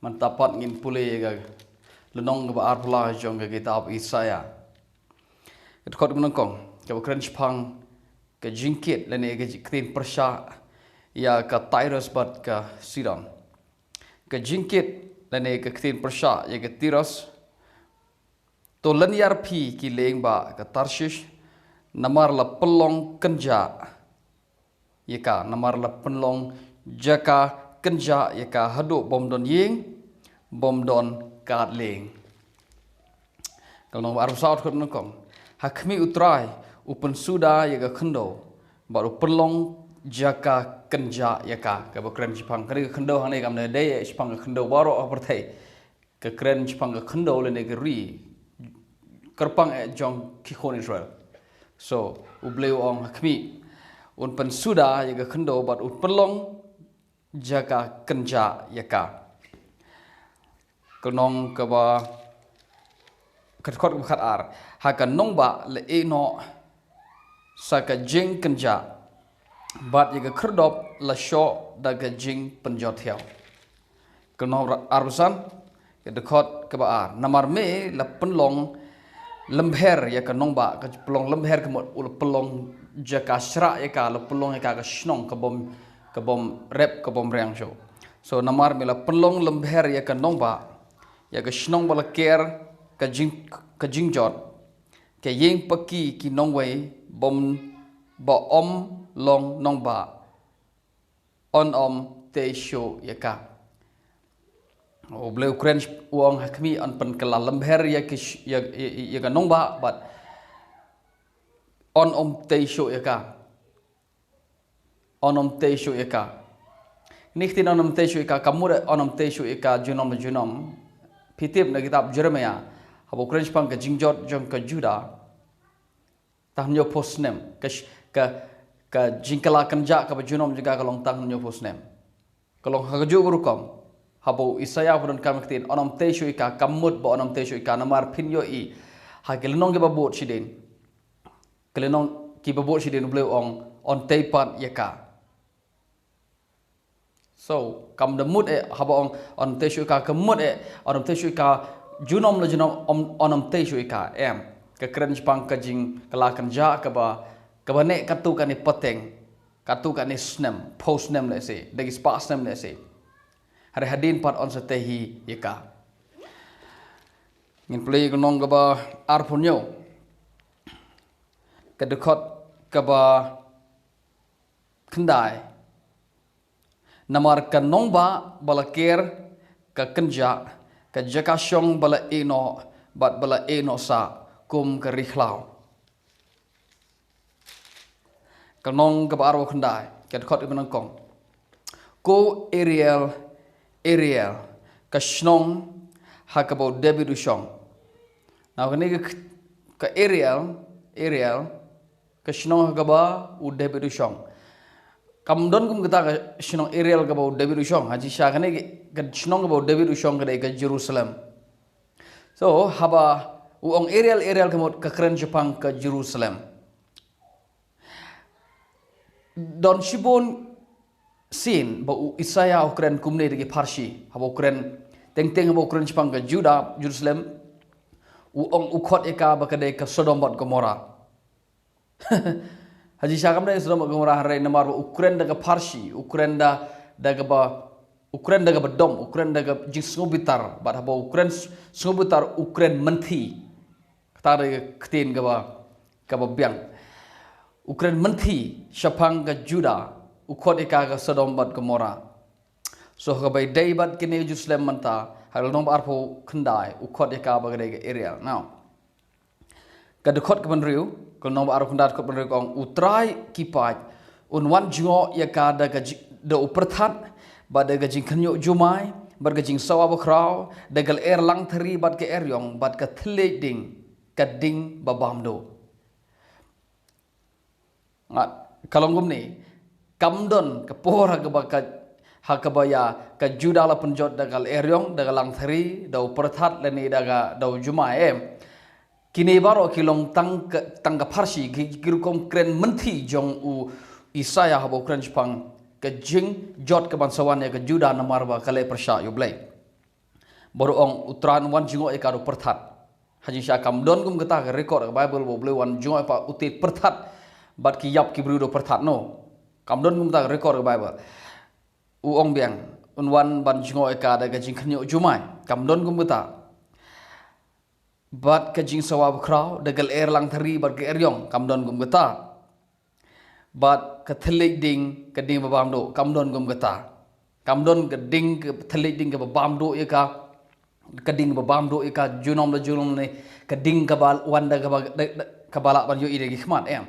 Mantapat ngin pulih ga lenong ga arpula jong ga kitab Isaya. Kedkot menongkong ga kren shaphang ga jingkit lene ga krin persya ya ka Tyrus bat ka Sidon. Ga jingkit lene ga krin persya ya ga Tiros to lanyar pi ki leng ba ka Tarshish namar la pelong kenja yaka namar la pelong jaka kenja yaka haduk bom don ying bom don kat leng kalau arab saud ko nokong hakmi utrai upen suda yaka khendo baru pelong jaka kenja yaka ka bakren shaphang kari khendo hane kamne de shaphang khendo baro aperthai ka kren shaphang khendo le ne ri kerpang jong kikhon Israel so ubleu ong hakmi un pen suda yaka khendo bat ut pelong jaga kenja yaka kenong kaba ketkot khat ar hakan nongba le eno saka jing kenja bat yaka kherdop la sho daga jing penjot theo kenong arusan kedekot kaba ar namar me la penlong lembher yaka nongba ka pelong lembher kemot ul pelong jaka shra yaka la pelong yaka ka snong kabom rep kabom reang show so namar mila pelong lembher ya ka nongba ya ka shnong bala ker ka jingjot ke yeng paki ki nongwei bom ba om long nongba on te show ya ka o bleu kren uang hakmi an pen kala lembher ya ka nongba but on te show ya ka onom teshu eka niktin onom teshu eka kamure onom teshu eka junom pitip na kitab Jeremia habo kren shaphang ka jingjot jong ka Juda tahnyo posnem ka jingkala kanja ka junom juga kalong tahnyo posnem kalong haju gurukom habo Isaya pun kam kitin onom teshu eka kamut bo onom teshu eka namar pinyo i hagelenong ke babot sidin kelenong ki babot sidin bleu on teipat yaka so kam demut haba on teshu ka kemut on teshu ka junom la junom onom teshu ka ke kren shaphang ka jing kala kanja ka ba ne katu ka ni pateng katu ka ni snem post nem le se degi spa snem le se hari hadin pat on satehi yaka ngin play gonong ka ba arpunyo ka dekot ka ba kendai namar ka nongba bala ker ka kenja ka jakasyong bala eno bat bala eno sa kum ka rikhlaw ka nong ka baro kendai ka khot ibn kong ko Ariel ka shnong ha ka bo David ushong now ka Ariel ka shnong ka ba u David ushong kam don kum kita ka shnong Ariel ka ba David ushong haji shakane ka shnong ka ba David ushong ka Jerusalem so haba uong Ariel kamot ka kren shaphang ka Jerusalem don shibon sin ba Isaya ukren kumne de Parsi haba ukren teng haba ukren shaphang ka Juda Jerusalem uong ukhot eka ba ka de ka Sodom bat Gomora haji syakam da Sodom bat Gomora hare namar ukren daga Parsi ukren daga bedom ukren daga jing sngobitar bat haba ukren sngobitar ukren menti kata de ktin ka ba biang ukren menti shaphang ka Juda ukhot eka ka Sodom bat Gomora so ka bay day bat kini Jerusalem manta hal nong arpo khandai ukhot eka ba ka de Ariel now kadekot ke benriu ko nong aro khandat ko benriu kong utrai kipat unwan jingo ya ka daga da uperthat ba daga jingkynjah jumai ba daga jing sawa bakrau daga lang thari bat ke eryong bat ka thleding kading babamdo ngat kalongum ni kamdon ke pora ke baka hakabaya ka Juda la penjot daga eryong daga lang thari da uperthat leni daga da jumai kini baro kilong tangga Parsi kirukom kren menti jong u Isaya habo kren shaphang ke jing jot ke bangsawan ya ke Juda namarba kale persya yublay baru ong utran wan jingo eka ru perthat haji sha kam don gum gata ka record Bible bo ble wan jingo pa utit perthat bat ki yap ki bru do perthat no kam don gum ta record Bible u ong biang un wan ban jingo eka da ga jingkynjah jumai kam don gum gata bat ka jing sawa krau da gal lang thari bat ke eryong kam don gum gata bat ka thlik ding ka ding babam do kam don gum gata kam don ka ding ka thlik ding ka babam do eka kading babam do ika junom ne kading kabal wanda kabala ban yo ide gikmat em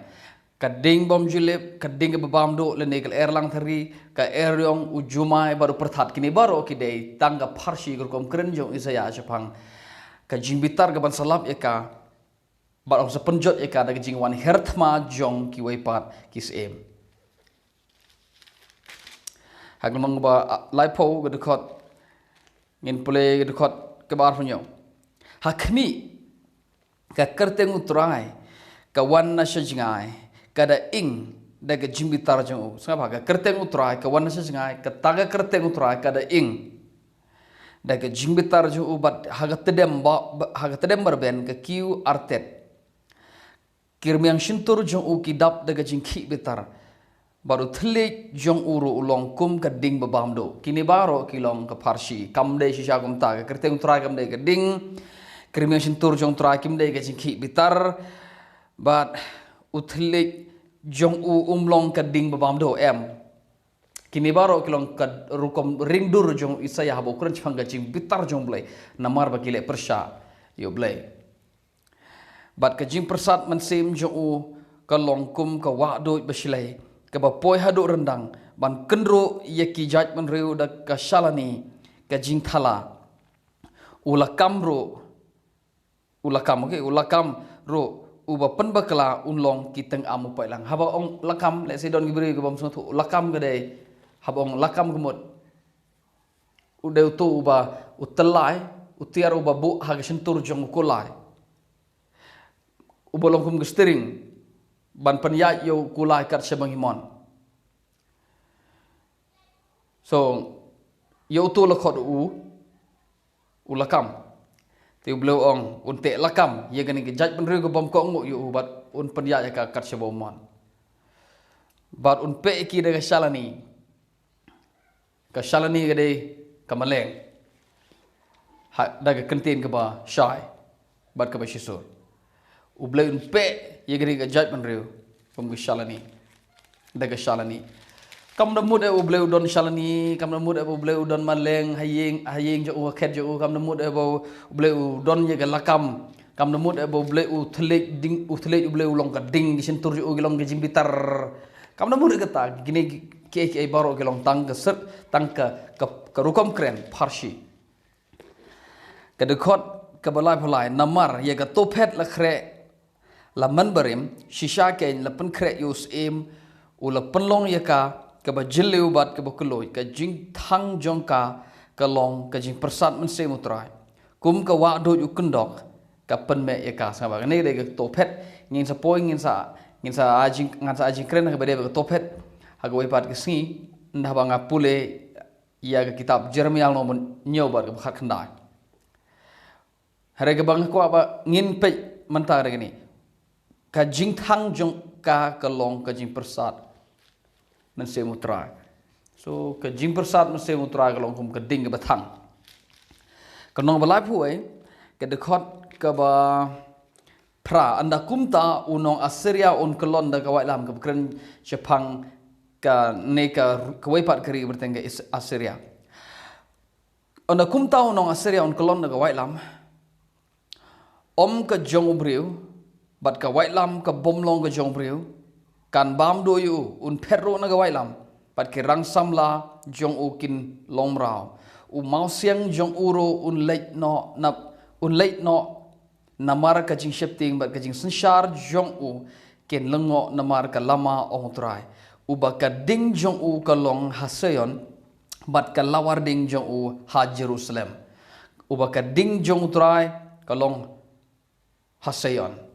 kading bom julip kading babam do le negal erlang thari ka eryong ujumai baru perthat kini baro kidei tangga parsi gurkom krenjong isaya shaphang ka jingbitar ka ban salap eka barong sa penjot eka da jing wan herthma jong ki waipat kis em haglong ba laipo gedekot ngin pule gedekot kebar punyo hakmi ka kerteng utrai ka wanna shajngai kada ing daga jimbitar jong sangapa ka kerteng utrai ka wanna shajngai ka taga kerteng utrai kada ing daga jimbitar jong ubat hagatedem barben ka kiu artet kirmiang shintur jong u kidap daga jingki bitar baru thlik jong uru ulong kum ka ding babam do kini baro kilong ka parsi kam de shisha kum ta ka kerteng trai kam de ka ding krimian sintur jong trai kim de ka jingki bitar bat uthlik jong u umlong ka ding babam do em kini baro kilong ka rukom ringdur jong isaya habo kran chang ka jing bitar jong blai namar ba kile persha yo blai bat ka jing persat mansim jong u ka long kum ka wa do beslai ka bapoi hadu rendang ban kendro yaki jaj man reu da ka shalani ka jing thala ulakam ro uba pen bakla unlong kiteng amu pailang haba ong lakam le se don gibri ka bam sotu lakam ga dei haba ong lakam gumot udeu tu uba utelai utiar uba bu ha sentur jong kulai uba long kum gestering ban penyat yo kulai kat sebangimon so yo tu lakot ulakam ti belo ong unte lakam ye gani ke jaj penru ko bom ko ngu yo bat un penyat ka kat sebomon bat un pe ki de shalani gade kamaleng daga kentin ke ba shai bat ka ba shisur ublay un pe yegri ga jaj man rew pom shalani daga shalani kam na mud e ublay udon shalani kam na mud e ublay udon maleng haying jo khet jo kam na mud e ublay udon ye ga lakam kam na mud e ublay uthleg ublay ulong ka ding di sentur jo gilong ga jimbitar kam na mud e ta gini ke baro gilong tang ka ser tang ka rukom kren parsi ka dekot ka balai namar ye ga topet la kre la man barim shisha ken la pen kre yus em u la penlong yaka ka ba jileu bat ka ba kuloi ka jing thang jongka ka long ka jing persat men se mutrai kum ka wa do yu kendok ka pen me yaka sa ba ne de ka topet ngin sa poi ngin sa ajing kren ka ba de ka topet ha ga wai pat ka si nda ba nga pule ya ka kitab Jeremiah no nyo ba ka khat khandai hare ga bang ko ba ngin pe manta re ni ka jing thang jong ka kalong ka jing persat nan se mutra so ka jing persat nan se mutra kalong kum ka ding ba thang ka nong balai phuai ka dekot ka ba pra anda kumta unong Assyria on kolon da ka wai lam ka kren shaphang ka ne ka wai pat kari bertengga Assyria anda kumta unong Assyria on kolon da ka wai lam om ka jong ubriu bat ka white lam ka bomlong ka jong priu kan bam do yu un perro na ka white lam bat ke rang samla jong u kin long rao u mau siang jong uro un late no namar ka jing shepting bat ka jing senshar jong u ken lengo namar ka lama ong trai u ba ka ding jong u ka long haseyon bat ka lawar ding jong u ha Jerusalem u ba ka ding jong trai ka long haseyon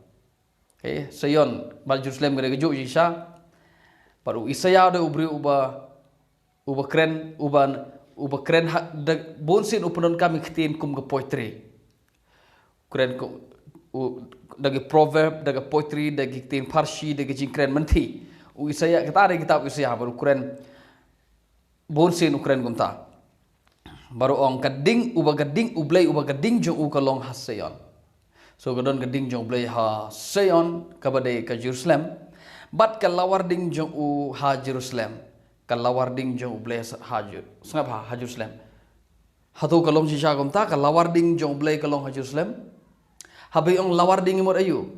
sayon bal Jerusalem gede gejo jisha baru Isaya de ubri uba kren ubakren bonsin upanon kami ketin kum ke poetry kren ko dagi proverb dagi poetry dagi ketin parsi dagi jingkren menti saya kita ada kitab Isaya baru kren bonsin ukren gumta baru ong kading ublay gading jong ukalong haseyon so gadon gading jong ublay haseyon kabade ka Jerusalem bat kalawar ding jong u ha Jerusalem kalawar ding jong ublay ha Jerusalem hatu kalong sisa gumta kalawar ding jong ublay kalong ha Jerusalem habi ong lawar ding imot ayu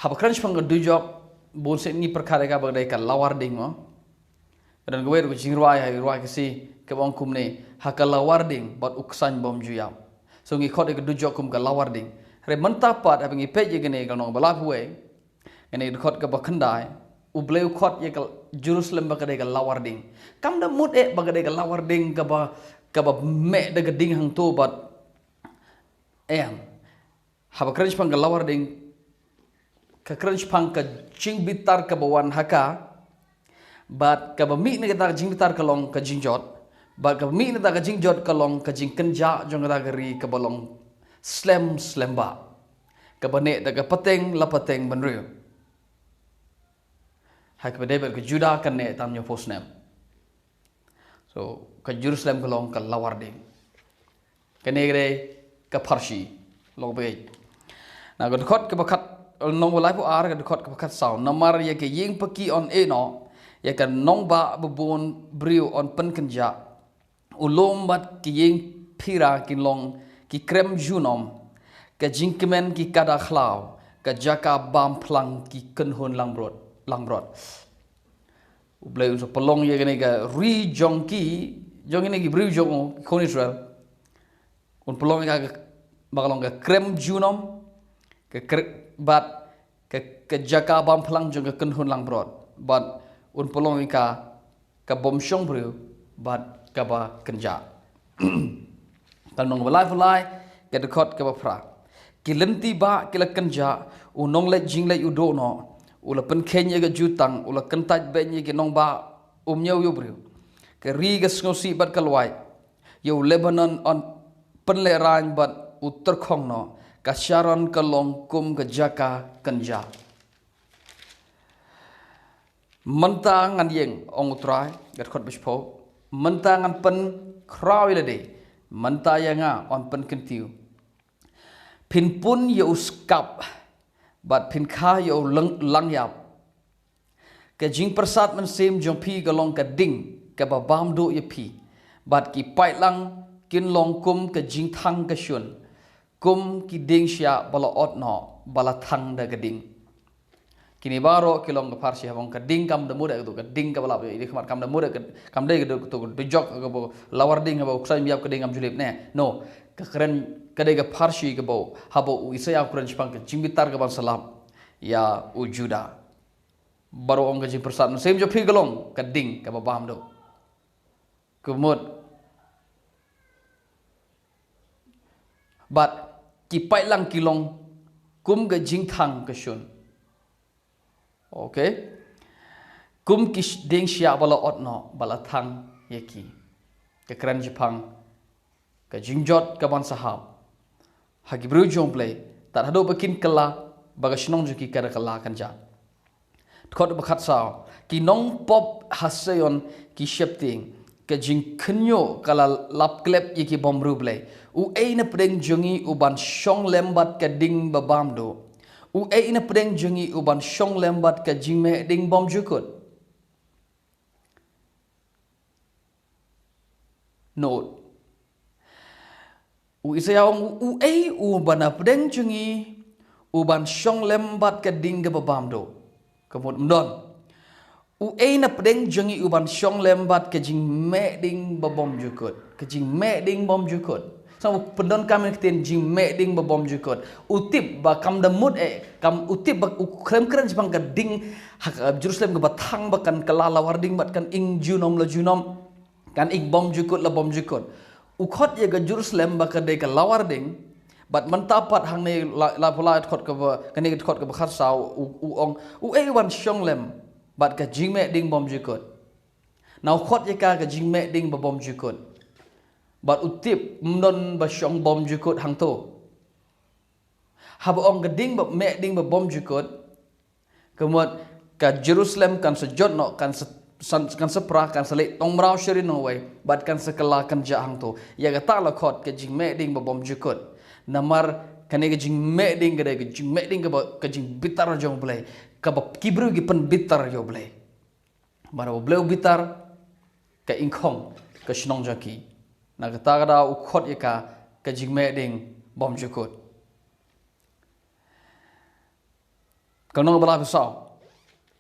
habakran shpang gadujok bonsin ni perkara ka bagdai ka lawar ding mo dan gwe ru jingruai hai ruai kesi ke bong kum ne ha ka lawar ding bat uksan bom juyap so ngi khode ka dujok kum ka lawar ding re manta pat ha ngi peje gene ka nong balak we ngene khot ka bakhandai ubleu khot ye ka Jerusalem bagdai ka lawar ding kam da mut e bagdai ka lawar ding ka ba me da gading hang to bat em ha ba krench pang ka lawar ding ka crunch pang ka jing bitar ka bawan haka bat ka bami ni kita jing bitar kalong ka jingjot bat ka bami ni ta ka jingjot kalong ka jingkynjah jong ta gari ka balong slem ba ka bane ta ka pateng la pateng banru ha ka bade ka juda kan ne tam nyo posnem so ka Jerusalem kalong ka lawar ding ka ne gre ka parsi long be na god khot ka bakat nong walai pu ar ka khot ka khat saw namar ye ke ying paki on e no ye ka nong ba bubun briu on penkynjah ulom bat ki ying phira ki long ki krem junom ka jingkemen ki kada khlau ka jaka bam plang ki kenhon langbrot ublai so pelong ye ne ga ri jong ne ki briu jong kon Israel un pelong ga bakalong ga krem junom ke bat ke jaka bam plang jong ke kenhun lang brot bat un polong ka bom shong bru bat ka ba kynjah kan nong balai ke dekot ke ba pra ki lenti ba ki la kynjah unong le jing le udo no ula pen kenya ga jutang ula kentat be ni ke nong ba nyau yo bru ke ri ga ngosi bat kalwai yo Lebanon on pen le ran bat utar khong no kasyaran kalong kum ke jaka kynjah mentangan yeng ong utrai gat khot bispo mentangan pen krawi lade mentayanga on pen kentiu pin pun yo skap bat pin kha yo lang yap ke jing persat men sim jong pi galong ka ding ka ba bam do ye pi bat ki pai lang kin long kum ke jing thang ka shun kum ki ding sya bala ot no bala thang da gading kini baro kilong ka parsi habong ka ding kam da muda ka ding ka bala ini khamat kam da muda kam dai ka to jok ka bo lawar ding ba uksai miap ka ding am julip ne no ka keren ka dai ka parsi ka bo habo Isaya kuran jipang ka jimbitar ka ban salam ya ujuda baro ong ka jing persat sem jo phi galong ka ding ka ba bam do kumut but kipai lang kilong kum ga jing thang ka shun okay kum kish ding sya bala otno bala thang yeki ka kran jipang ka jingjot ka ban sahab hagi bru jong play tar hado bakin kala baga shnong juki ka kala kanja khot bakhat saw ki nong pop hasayon ki shepting ka jingkynjah kala lap klep yeki bomru blay u ei na preng jongi uban shong lembat ka ding babam do u ei na preng jongi uban shong lembat ka jingme ding bom jukut note u Isaya u ei uban na preng jongi uban shong lembat ka ding ka babam do kamut mdon u ei na preng jongi uban shong lembat ka jingme ding babom jukut ka jingme ding bom jukut so pendon kami ketin jing me ding babom jukot utip ba kam da mud kam utip ba krem jipang ka ding Jerusalem ka bathang ba kan kalala warding bat kan ing junom la junom kan ing bom jukot la bom jukot ukhot ye ga Jerusalem ba ka de ka lawar ding bat mentapat hang ne la pula khot ka ba kan ne khot ka ba khar saw u ong u e wan shong lem bat ka jing me ding bom jukot Now khot yaka ka jing me ding ba bom jukut. But utip mnon ba shong bom jukut hang to. Haba ong ka ding ba me ding ba bom jukut. Kemudian ka Jerusalem kan sejot no kan sepra kan selit tong merau syirin no way. But kan sekala kan jahang to. Ya ka tak la khot ka jing me ding ba bom jukut. Namar kan ka jing me ding ka jing me ding ka jing bitar jong blay. Ka ba kibru gi pen bitar jo blay. Bara bleu bitar ka ingkong ka shnong jaki na ka tagada u khot yaka ka jingme ding bom jukut ka nong bala besau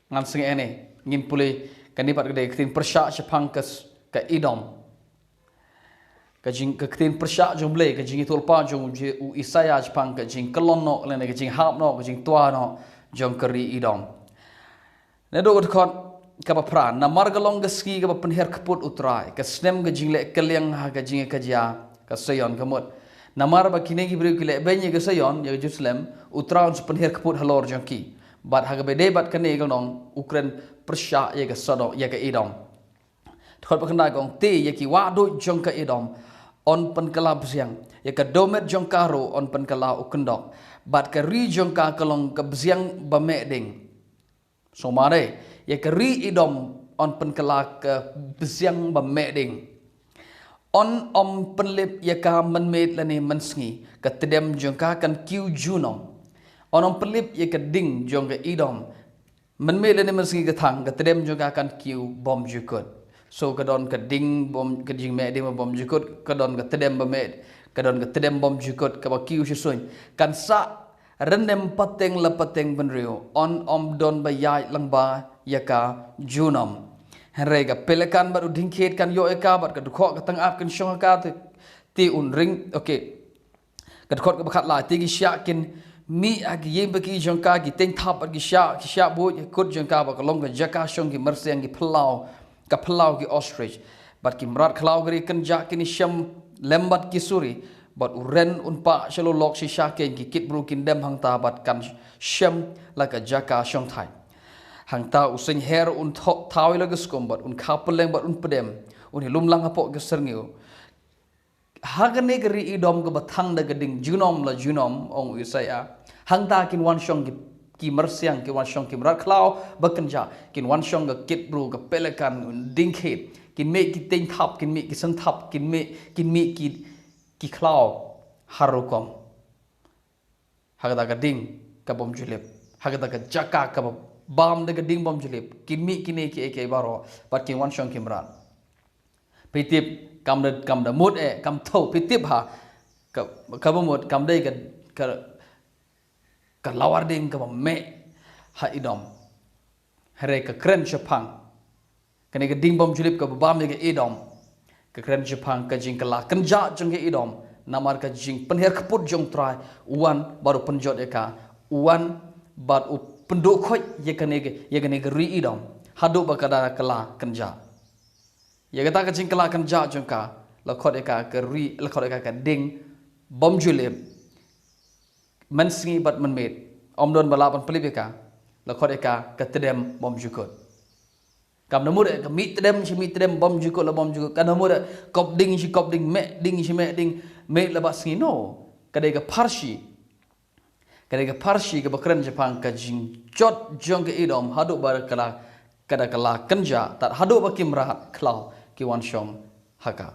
ngan sing ene ngin puli ka ni pat gede ktin persha shaphang ka idom ka jing ka ktin persha jomble ka jing itul pa jong u isaya shaphang ka jing kelon no le ka jing hap no ka jing tua no jong keri idom ne do khot kaba pran na margalong gaski kaba penher kaput utrai ka snem ga jingle kaliang ha ga jinge ka jia ka sayon kamut na mar ba kine gi bri kile benye ga sayon ya Jerusalem utraun su penher kaput halor jangki bat ha ga bede bat kane ga nong Ukraine persya ya ga sodo ya ga idom thot ba kanda gong te ya ki wa do jong ka idom on pen kala bsiang ya ka domet jong karo on pen kala ukendok bat ka ri jong ka kalong ka bsiang ba me ding so mare ya keri idom on penkala ke besiang bameding on om penlip ya ka menmet lani mensngi ka tedem jongka kan kiu junom on penlip ya ka ding jong ka idom menmet lani mensngi ka thang ka tedem jongka kan kiu bom jukut so ka don ka ding bom ka jing me ding bom jukut ka don ka tedem bamed ka don ka tedem bom jukut ka ba kiu shusun kan sa rendem pateng la pateng benrio on om don bayai langba yaka junom henrega pelekan baru dingkhet kan yo eka bat ka dukho ka tangap kan shong ka ti un ring okay ka dukho ka bakhat la ti gi sya kin mi agi yem baki jong ka gi teng thap gi sya bo kut jong ka ba ka long ka jaka shong gi merseng gi plau gi ostrich bat ki mrat khlau gri kan ja kin sham lembat ki suri bat uren unpa shalo lok si sya ken gi kit bru kin dem hang ta bat kan sham la ka jaka shong thai hang ta using her un thawi lagus kombat un khapeleng bat un pedem un hilum lang apok ge serngeu hagane gri idom ge bathang da geding junom la junom ong isaya hang ta kin wan shong ki mersiang ki wan shong ki mrak klau bakenja kin wan shong ge kit bru ge pelekan un dingkhet kin me ki teng thap kin me ki sang thap kin me ki klau harukom hagada geding ka bom julip hagada ka jaka ka bam de ding bom julip kimi kine ki eke baro pat ki wan shong kimran pitip kam da mut e kam tho pitip ha ka mut kam de ka lawar ding ka me ha idom hare ka kren shaphang kane ka ding bom julip ka bam de idom ka kren shaphang ka jing kala kanja jong ke idom namar ka jing penher kaput jong trai uan baru penjot eka uan bat penduk khoi ye kane ri idom hadu bakada kala kanja ye kata ka jing kala kanja jongka la khot eka ka ri la khot eka ka ding bom julip mensingi bat menmet om don balapan pelip eka la khot eka ka tedem bom jukut kam namur ka mi tedem bom jukut la bom jukut kan namur kop ding me ding me la basngi no kade ka parshi ke bakran Jepang ka jing jot jong ke idom hadu bar kala kada kala kanja tat hadu bakim rahat klau ki wan shong haka